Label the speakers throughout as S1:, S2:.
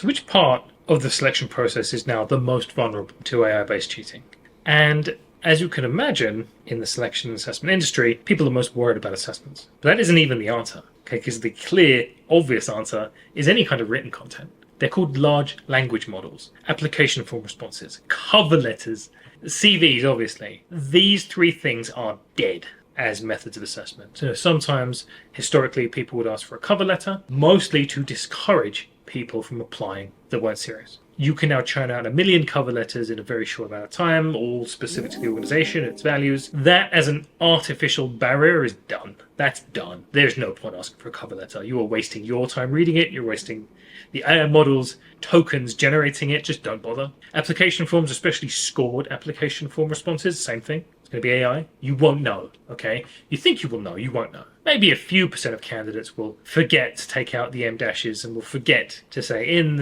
S1: So which part of the selection process is now the most vulnerable to AI-based cheating? And as you can imagine, in the selection and assessment industry, people are most worried about assessments. But that isn't even the answer, okay? Because the clear, obvious answer is any kind of written content. They're called large language models, application form responses, cover letters, CVs, obviously. These three things are dead as methods of assessment. So sometimes, historically, people would ask for a cover letter, mostly to discourage people from applying that weren't serious. You can now churn out 1 million cover letters in a very short amount of time, all specific to the organization, its values. That, as an artificial barrier, is done. That's done. There's no point asking for a cover letter. You are wasting your time reading it. You're wasting the AI model's tokens generating it. Just don't bother. Application forms, especially scored application form responses, same thing. It's going to be AI. You won't know, okay? You think you will know, you won't know. Maybe a few % of candidates will forget to take out the M dashes and will forget to say, in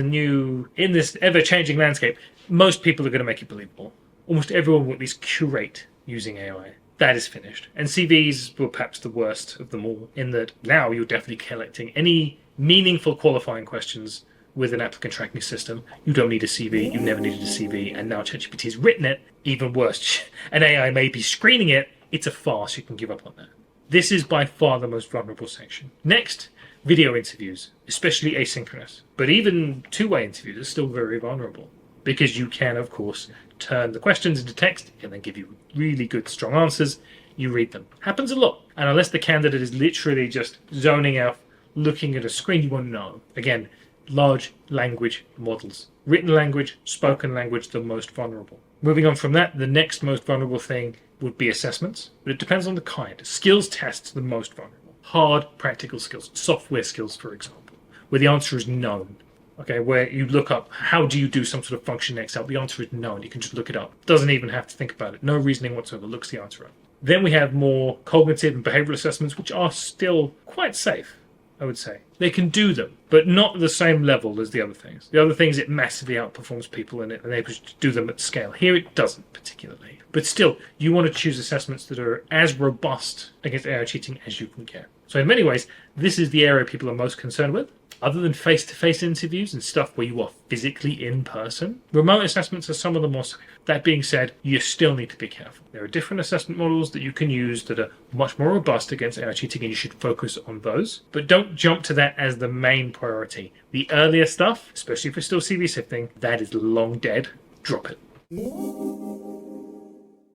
S1: this ever-changing landscape, most people are going to make it believable. Almost everyone will at least curate using AI. That is finished. And CVs were perhaps the worst of them all, in that now you're definitely collecting any meaningful qualifying questions with an applicant tracking system. You don't need a CV, you never needed a CV, and now ChatGPT has written it. Even worse, an AI may be screening it. It's a farce, you can give up on that. This is by far the most vulnerable section. Next, video interviews, especially asynchronous. But even two-way interviews are still very vulnerable, because you can, of course, turn the questions into text and then give you really good, strong answers. You read them. Happens a lot. And unless the candidate is literally just zoning out, looking at a screen, you won't know. Again, large language models. Written language, spoken language, the most vulnerable. Moving on from that, the next most vulnerable thing would be assessments, but it depends on the kind. Skills tests the most vulnerable. Hard practical skills, software skills, for example, where the answer is known. Okay, where you look up, how do you do some sort of function in Excel? The answer is known. You can just look it up. Doesn't even have to think about it. No reasoning whatsoever. Looks the answer up. Then we have more cognitive and behavioral assessments, which are still quite safe, I would say. They can do them, but not at the same level as the other things. The other things, it massively outperforms people and it enables you to do them at scale. Here it doesn't particularly. But still, you want to choose assessments that are as robust against AI cheating as you can get. So in many ways, this is the area people are most concerned with. Other than face-to-face interviews and stuff where you are physically in person, remote assessments are some of the more safe. That being said, you still need to be careful. There are different assessment models that you can use that are much more robust against AI cheating, and you should focus on those. But don't jump to that as the main priority. The earlier stuff, especially if it's still CV sifting, that is long dead. Drop it.